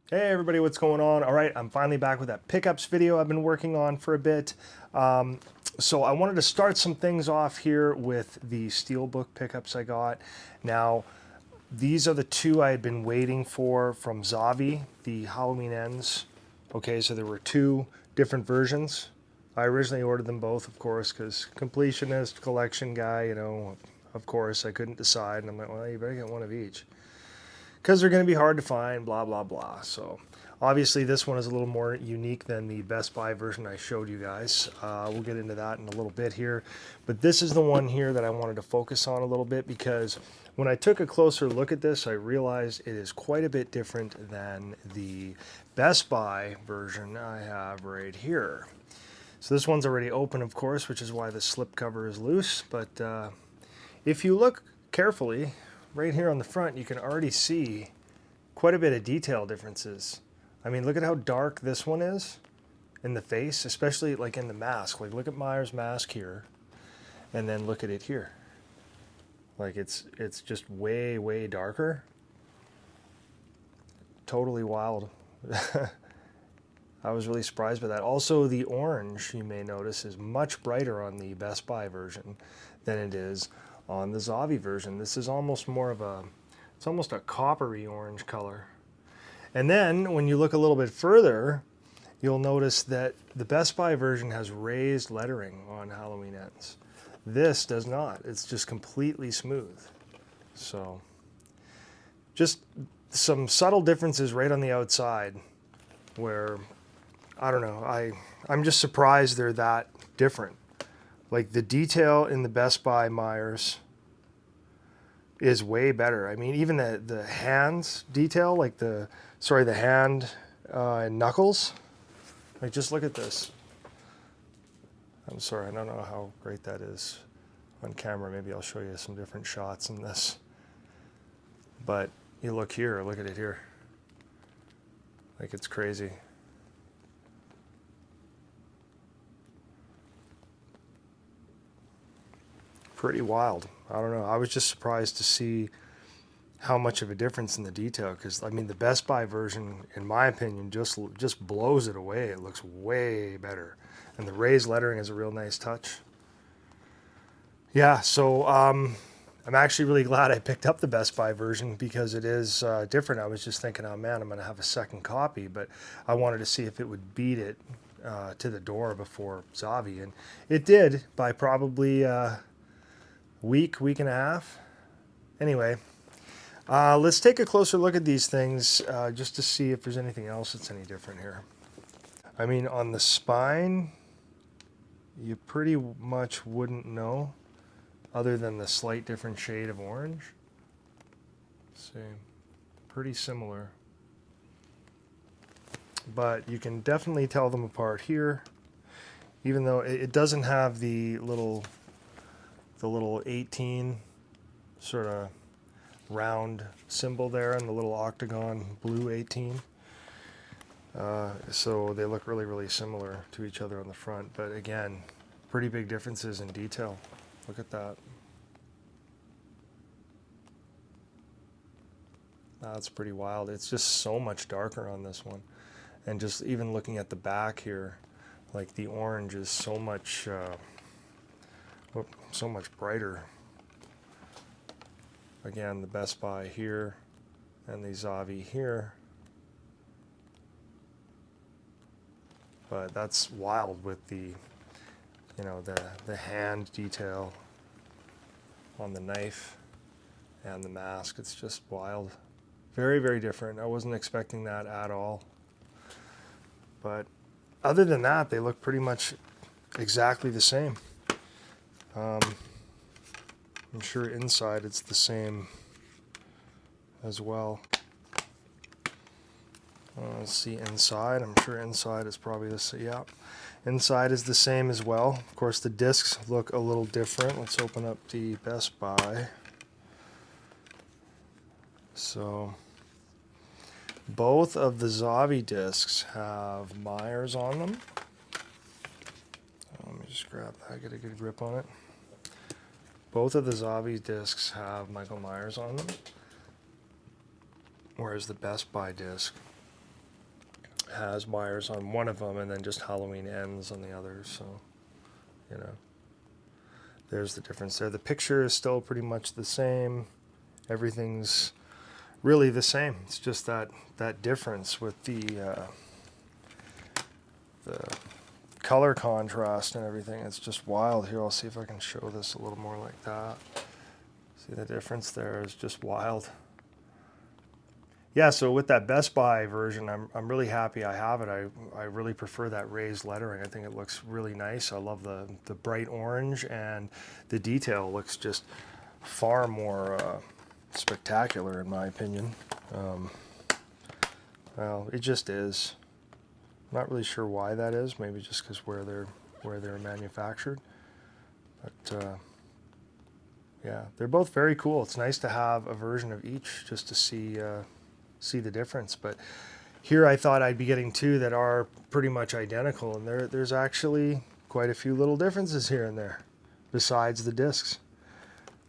Hey everybody, what's going on? All right, I'm finally back with that pickups video I've been working on for a bit. So I wanted to start some things off here with the Steelbook pickups I got. Now, these are the two I had been waiting for from Zavvi, the Halloween Ends. Okay, so there were two different versions. I originally ordered them both, of course, because completionist, collection guy, of course, I couldn't decide. And I'm like, well, you better get one of each, because they're going to be hard to find, blah, blah, blah. So obviously this one is a little more unique than the Best Buy version I showed you guys. We'll get into that in a little bit here. But this is the one here that I wanted to focus on a little bit, because when I took a closer look at this, I realized it is quite a bit different than the Best Buy version I have right here. So this one's already open, of course, which is why the slip cover is loose. But if you look carefully, right here on the front, you can already see quite a bit of detail differences. I mean, look at how dark this one is in the face, especially like in the mask. Like, look at Myers' mask here, and then look at it here. Like, it's just way, way darker. Totally wild. I was really surprised by that. Also, the orange, you may notice, is much brighter on the Best Buy version than it is on the Zavvi version. This is almost more of a, it's almost a coppery orange color. And then when you look a little bit further, you'll notice that the Best Buy version has raised lettering on Halloween Ends. This does not. It's just completely smooth. So just some subtle differences right on the outside where, I don't know, I'm just surprised they're that different. Like, the detail in the Best Buy Myers is way better. I mean, even the hands detail, like the hand and knuckles. Like, just look at this. I'm sorry, I don't know how great that is on camera. Maybe I'll show you some different shots in this. But you look here, look at it here. Like, it's crazy. Pretty wild. I don't know. I was just surprised to see how much of a difference in the detail, because I mean, the Best Buy version, in my opinion, just blows it away. It looks way better, and the raised lettering is a real nice touch. Yeah, so I'm actually really glad I picked up the Best Buy version, because it is different. I was just thinking, oh man, I'm going to have a second copy, but I wanted to see if it would beat it to the door before Zavvi, and it did by probably week and a half. Anyway, let's take a closer look at these things just to see if there's anything else that's any different here. I mean, on the spine, you pretty much wouldn't know, other than the slight different shade of orange. Let's see, pretty similar. But you can definitely tell them apart here, even though it doesn't have the little 18 sort of round symbol there and the little octagon blue 18. So they look really, really similar to each other on the front. But again, pretty big differences in detail. Look at that. That's pretty wild. It's just so much darker on this one. And just even looking at the back here, like, the orange is so much brighter. Again, the Best Buy here and the Zavvi here. But that's wild with the, the hand detail on the knife and the mask. It's just wild. Very, very different. I wasn't expecting that at all. But other than that, they look pretty much exactly the same. I'm sure inside it's the same as well. Let's see inside. I'm sure inside is probably the same. Yeah, inside is the same as well. Of course, the discs look a little different. Let's open up the Best Buy. So both of the Zavvi discs have Myers on them. Let me just grab that, get a good grip on it. Both of the Zavvi discs have Michael Myers on them, whereas the Best Buy disc has Myers on one of them and then just Halloween Ends on the other. So, you know, there's the difference there. The picture is still pretty much the same. Everything's really the same. It's just that difference with the color contrast and everything. It's just wild. Here, I'll see if I can show this a little more like that. See the difference there is just wild. Yeah, so with that Best Buy version, I'm really happy I have it. I really prefer that raised lettering. I think it looks really nice. I love the bright orange, and the detail looks just far more spectacular in my opinion. Well, it just is. I'm not really sure why that is. Maybe just because where they're manufactured. But yeah, they're both very cool. It's nice to have a version of each just to see the difference. But here I thought I'd be getting two that are pretty much identical, and there's actually quite a few little differences here and there besides the discs.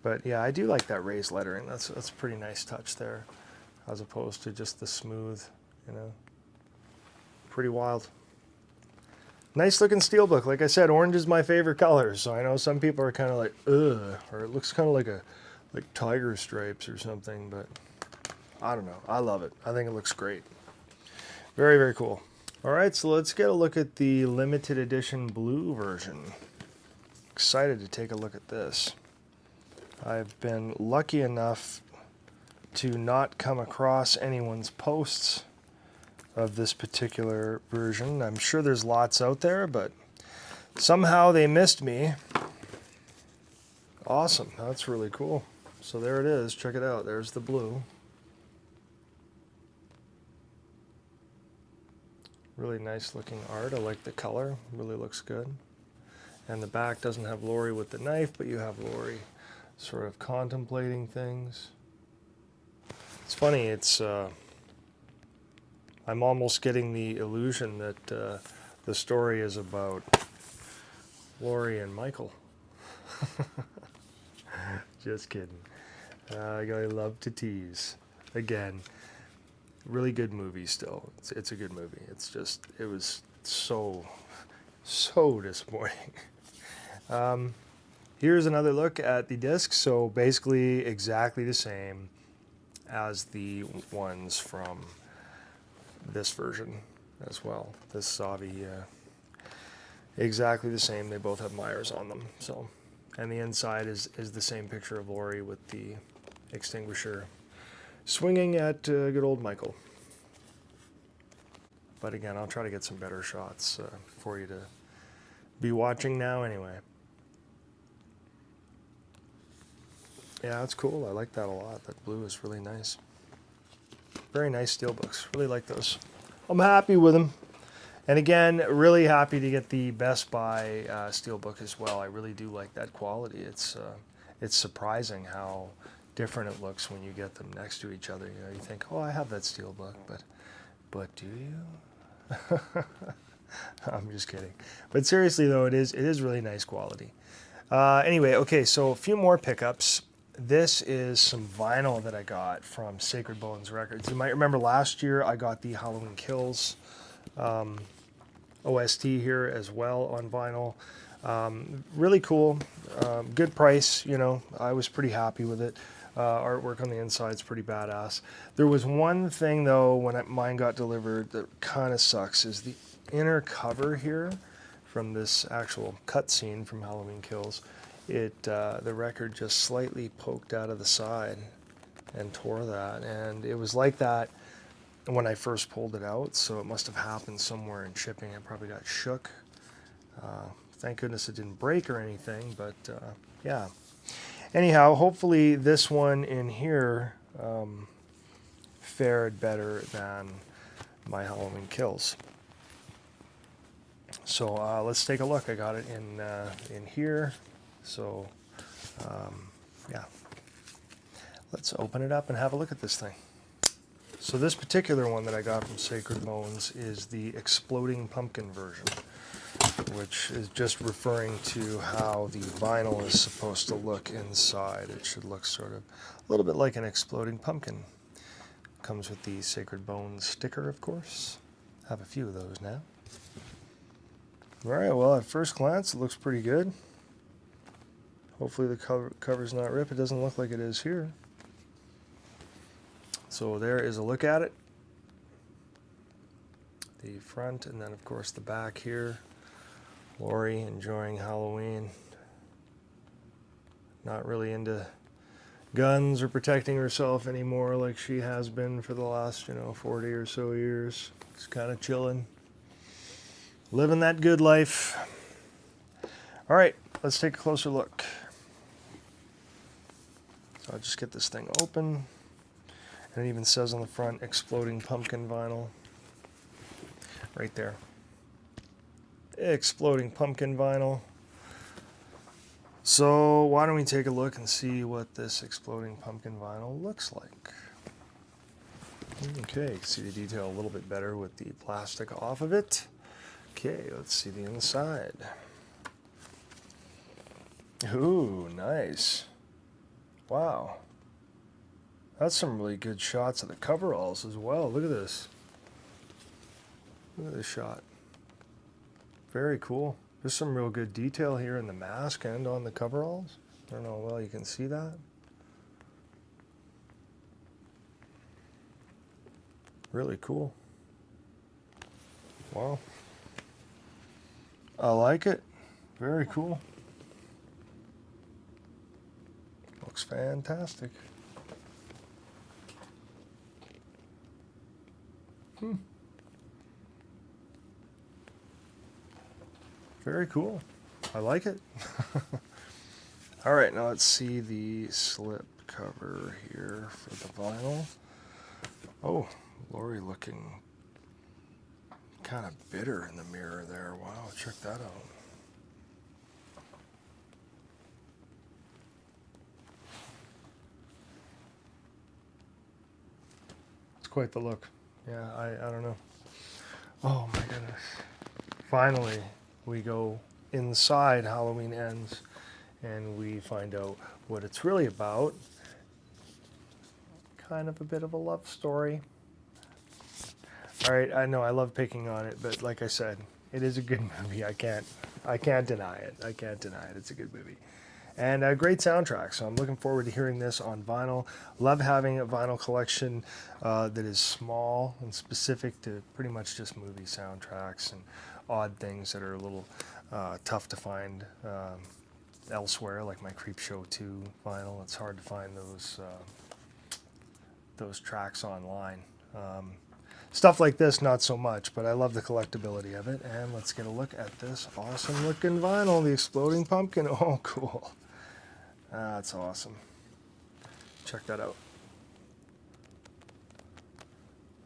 But yeah, I do like that raised lettering. That's a pretty nice touch there, as opposed to just the smooth, you know. Pretty wild. Nice looking Steelbook. Like I said, orange is my favorite color, so I know some people are kind of like, ugh, or it looks kind of like tiger stripes or something, but I don't know. I love it. I think it looks great. Very, very cool. All right, so let's get a look at the limited edition blue version. Excited to take a look at this. I've been lucky enough to not come across anyone's posts of this particular version. I'm sure there's lots out there, but somehow they missed me. Awesome. That's really cool. So there it is. Check it out. There's the blue. Really nice looking art. I like the color. Really looks good. And the back doesn't have Laurie with the knife, but you have Laurie sort of contemplating things. It's funny, it's I'm almost getting the illusion that the story is about Laurie and Michael. Just kidding. I love to tease. Again, really good movie still. It's a good movie. It's just, it was so disappointing. Here's another look at the disc. So basically exactly the same as the ones from this version as well. This Zavvi, exactly the same. They both have Myers on them. So, and the inside is the same picture of Laurie with the extinguisher swinging at good old Michael. But again, I'll try to get some better shots for you to be watching now anyway. Yeah, that's cool. I like that a lot. That blue is really nice. Very nice Steelbooks. Really like those. I'm happy with them. And again, really happy to get the Best Buy Steelbook as well. I really do like that quality. It's surprising how different it looks when you get them next to each other. You know, you think, oh, I have that Steelbook, but do you? I'm just kidding. But seriously though, it is really nice quality. Anyway, okay, so a few more pickups. This is some vinyl that I got from Sacred Bones Records. You might remember last year I got the Halloween Kills OST here as well on vinyl. Really cool, good price, you know, I was pretty happy with it. Artwork on the inside is pretty badass. There was one thing though when mine got delivered that kind of sucks, is the inner cover here from this actual cutscene from Halloween Kills. The record just slightly poked out of the side and tore that, and it was like that when I first pulled it out, so it must have happened somewhere in shipping. It probably got shook. Thank goodness it didn't break or anything, but yeah. Anyhow, hopefully this one in here fared better than my Halloween Kills. So let's take a look. I got it in here. So yeah, let's open it up and have a look at this thing. So this particular one that I got from Sacred Bones is the Exploding Pumpkin version, which is just referring to how the vinyl is supposed to look inside. It should look sort of a little bit like an exploding pumpkin. Comes with the Sacred Bones sticker, of course. Have a few of those now. All right, well, at first glance, it looks pretty good. Hopefully the cover's not ripped. It doesn't look like it is here. So there is a look at it. The front, and then of course the back here. Lori enjoying Halloween. Not really into guns or protecting herself anymore like she has been for the last, 40 or so years. Just kind of chilling. Living that good life. All right, let's take a closer look. So I'll just get this thing open. And it even says on the front, exploding pumpkin vinyl. Right there. Exploding pumpkin vinyl. So why don't we take a look and see what this exploding pumpkin vinyl looks like. Okay, you can see the detail a little bit better with the plastic off of it. Okay, let's see the inside. Ooh, nice. Wow. That's some really good shots of the coveralls as well. Look at this. Look at this shot. Very cool. There's some real good detail here in the mask and on the coveralls. I don't know how well you can see that. Really cool. Wow. I like it. Very cool. Looks fantastic. Very cool. I like it. All right, now let's see the slip cover here for the vinyl. Oh, Lori looking kind of bitter in the mirror there. Wow, check that out. It's quite the look. Yeah, I don't know. Oh my goodness. Finally, we go inside Halloween Ends and we find out what it's really about. Kind of a bit of a love story. All right, I know I love picking on it, but like I said, it is a good movie. I can't deny it. I can't deny it. It's a good movie. And a great soundtrack, so I'm looking forward to hearing this on vinyl. Love having a vinyl collection that is small and specific to pretty much just movie soundtracks and odd things that are a little tough to find elsewhere, like my Creepshow 2 vinyl. It's hard to find those tracks online. Stuff like this, not so much, but I love the collectability of it. And let's get a look at this awesome looking vinyl, the exploding pumpkin. Oh, cool. That's awesome. Check that out.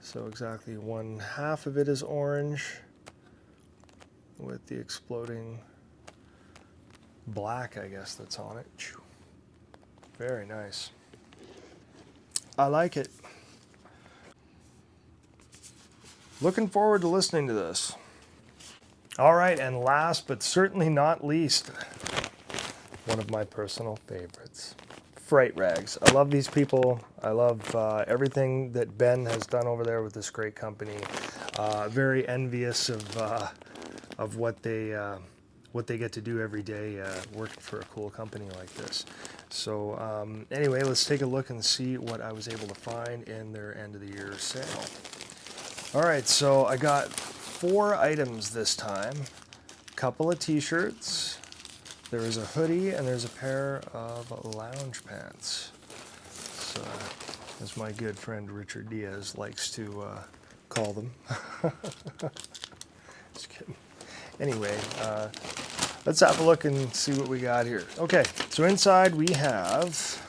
So exactly one half of it is orange with the exploding black, I guess, that's on it. Very nice. I like it. Looking forward to listening to this. All right, and last but certainly not least, one of my personal favorites, Fright Rags. I love these people. I love everything that Ben has done over there with this great company. Very envious of what they get to do every day working for a cool company like this. So anyway, let's take a look and see what I was able to find in their end of the year sale. All right, so I got 4 items this time. A couple of t-shirts. There is a hoodie and there's a pair of lounge pants. So, as my good friend Richard Diaz likes to call them. Just kidding. Anyway, let's have a look and see what we got here. Okay, so inside we have,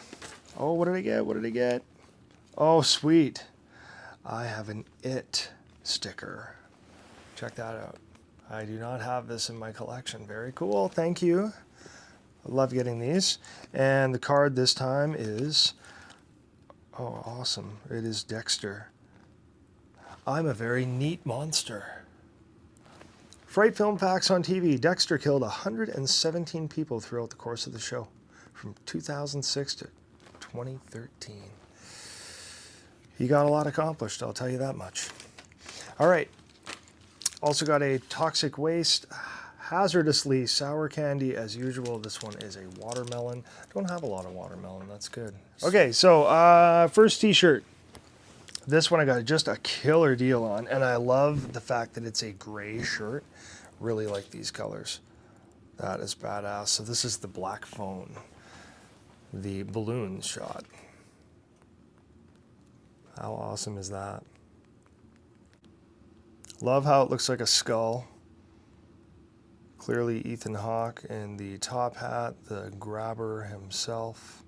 oh, what did I get? What did I get? Oh, sweet. I have an It sticker. Check that out. I do not have this in my collection. Very cool. Thank you. I love getting these. And the card this time is, oh, awesome. It is Dexter. I'm a very neat monster. Fright Film Facts on TV. Dexter killed 117 people throughout the course of the show from 2006 to 2013. He got a lot accomplished, I'll tell you that much. All right, Also got a Toxic Waste, Hazardously Sour Candy as usual. This one is a watermelon. Don't have a lot of watermelon, that's good. Okay, so first t-shirt. This one I got just a killer deal on, and I love the fact that it's a gray shirt. Really like these colors. That is badass. So this is the Black Phone, the balloon shot. How awesome is that? Love how it looks like a skull. Clearly Ethan Hawke in the top hat, the grabber himself.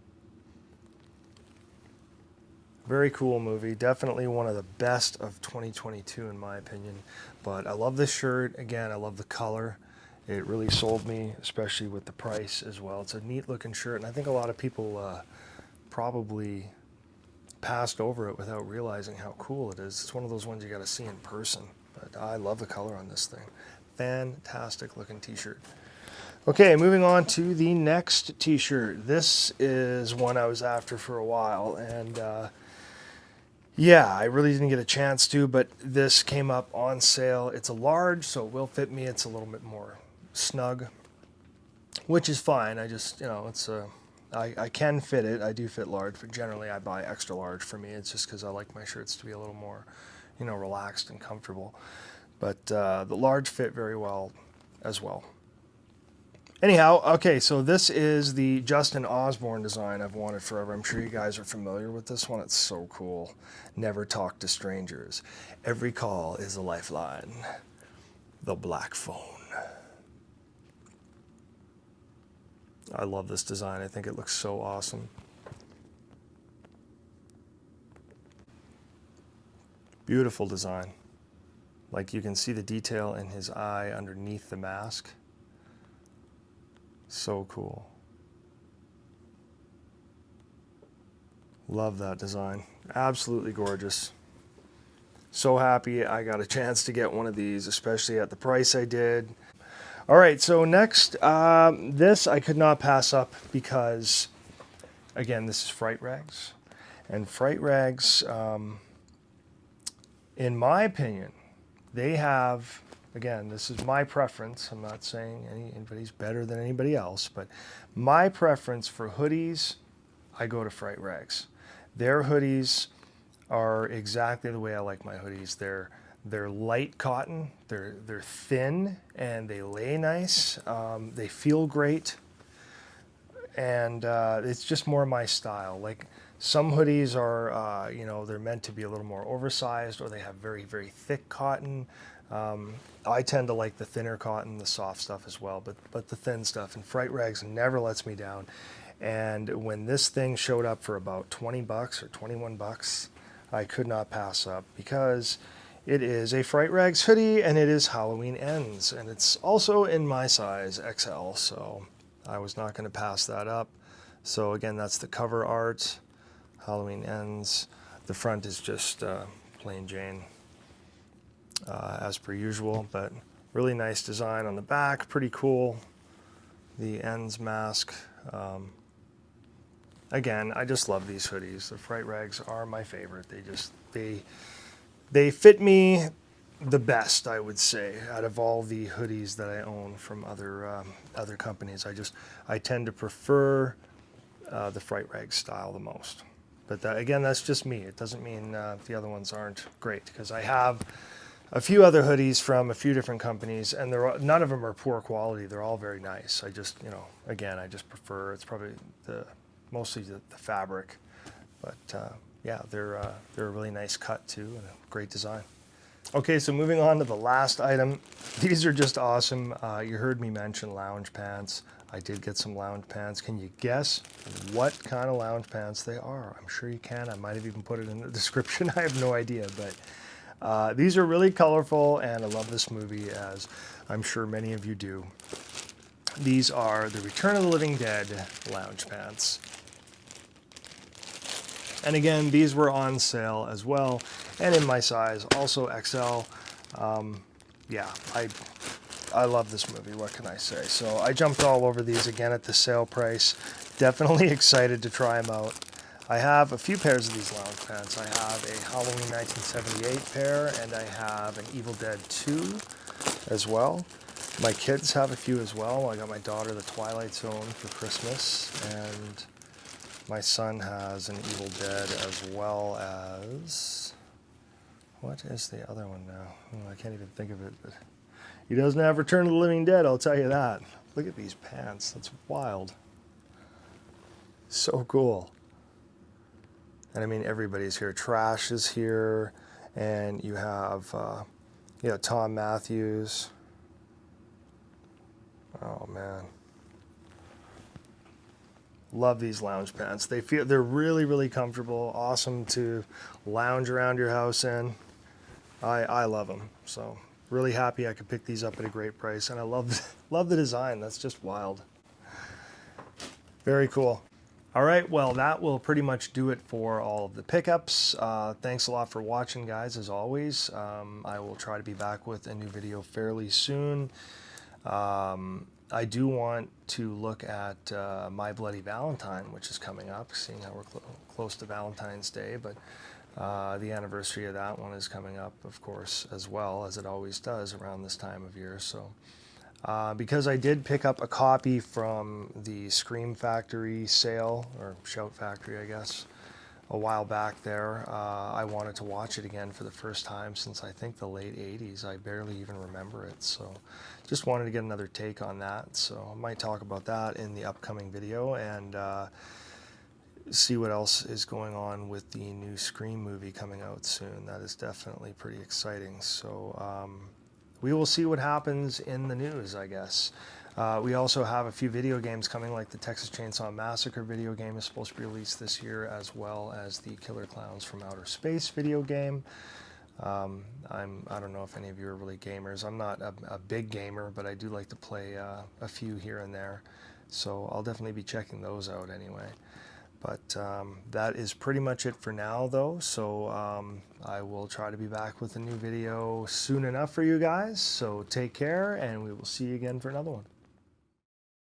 Very cool movie. Definitely one of the best of 2022 in my opinion. But I love this shirt. Again, I love the color. It really sold me, especially with the price as well. It's a neat looking shirt, and I think a lot of people probably passed over it without realizing how cool it is. It's one of those ones you got to see in person. But I love the color on this thing. Fantastic looking t-shirt. Okay, moving on to the next t-shirt. This is one I was after for a while, and yeah, I really didn't get a chance to, but this came up on sale. It's a large, so it will fit me. It's a little bit more snug, which is fine. I just, you know, I can fit it. I do fit large, but generally I buy extra large for me. It's just because I like my shirts to be a little more, you know, relaxed and comfortable. But the large fit very well as well. Anyhow, okay, so this is the Justin Osborne design I've wanted forever. I'm sure you guys are familiar with this one. It's so cool. Never talk to strangers. Every call is a lifeline. The Black Phone. I love this design. I think it looks so awesome. Beautiful design. Like you can see the detail in his eye underneath the mask. So cool. Love that design. Absolutely gorgeous. So happy I got a chance to get one of these, especially at the price I did. All right, so next, this I could not pass up because, again, this is Fright Rags. And Fright Rags, in my opinion, they have, again, this is my preference. I'm not saying anybody's better than anybody else, but my preference for hoodies, I go to Fright Rags. Their hoodies are exactly the way I like my hoodies. They're light cotton, they're thin, and they lay nice. They feel great, and it's just more my style. Like some hoodies are, you know, they're meant to be a little more oversized, or they have very, very thick cotton. I tend to like the thinner cotton, the soft stuff as well, but the thin stuff. And Fright Rags never lets me down. And when this thing showed up for about 20 bucks or 21 bucks, I could not pass up because it is a Fright Rags hoodie and it is Halloween Ends. And it's also in my size, XL, so I was not going to pass that up. So again, that's the cover art, Halloween Ends. The front is just plain Jane. As per usual, but really nice design on the back, pretty cool. The ends mask. Again, I just love these hoodies. The Fright Rags are my favorite. They fit me the best, I would say, out of all the hoodies that I own from other companies. I tend to prefer the Fright Rags style the most. But that, again, that's just me. It doesn't mean the other ones aren't great, because I have a few other hoodies from a few different companies, and none of them are poor quality. They're all very nice. I just, you know, again, I just prefer, it's probably mostly the fabric, but yeah, they're a really nice cut too, and a great design. Okay, so moving on to the last item. These are just awesome. You heard me mention lounge pants. I did get some lounge pants. Can you guess what kind of lounge pants they are? I'm sure you can. I might have even put it in the description. I have no idea, but these are really colorful, and I love this movie, as I'm sure many of you do. These are the Return of the Living Dead lounge pants. And again, these were on sale as well, and in my size, also XL. Yeah, I love this movie, what can I say? So I jumped all over these again at the sale price. Definitely excited to try them out. I have a few pairs of these lounge pants. I have a Halloween 1978 pair, and I have an Evil Dead 2 as well. My kids have a few as well. I got my daughter the Twilight Zone for Christmas, and my son has an Evil Dead, as well as, what is the other one now? Oh, I can't even think of it, but he doesn't have Return of the Living Dead, I'll tell you that. Look at these pants, that's wild. So cool. And I mean, everybody's here. Trash is here, and you have, yeah, Tom Matthews. Oh man. Love these lounge pants. They're really, really comfortable. Awesome to lounge around your house in. I love them. So really happy I could pick these up at a great price, and I love the design. That's just wild. Very cool. All right, well, that will pretty much do it for all of the pickups. Thanks a lot for watching, guys, as always. I will try to be back with a new video fairly soon. I do want to look at My Bloody Valentine, which is coming up, seeing how we're close to Valentine's Day, but the anniversary of that one is coming up, of course, as well, as it always does around this time of year. So because I did pick up a copy from the Scream Factory sale, or Shout Factory, I guess, a while back there, I wanted to watch it again for the first time since I think the late 80s. I barely even remember it, so just wanted to get another take on that. So I might talk about that in the upcoming video, and see what else is going on with the new Scream movie coming out soon. That is definitely pretty exciting. So we will see what happens in the news, I guess. We also have a few video games coming, like the Texas Chainsaw Massacre video game is supposed to be released this year, as well as the Killer Clowns from Outer Space video game. I don't know if any of you are really gamers. I'm not a big gamer, but I do like to play a few here and there. So I'll definitely be checking those out anyway. But that is pretty much it for now, though. So I will try to be back with a new video soon enough for you guys. So take care, and we will see you again for another one.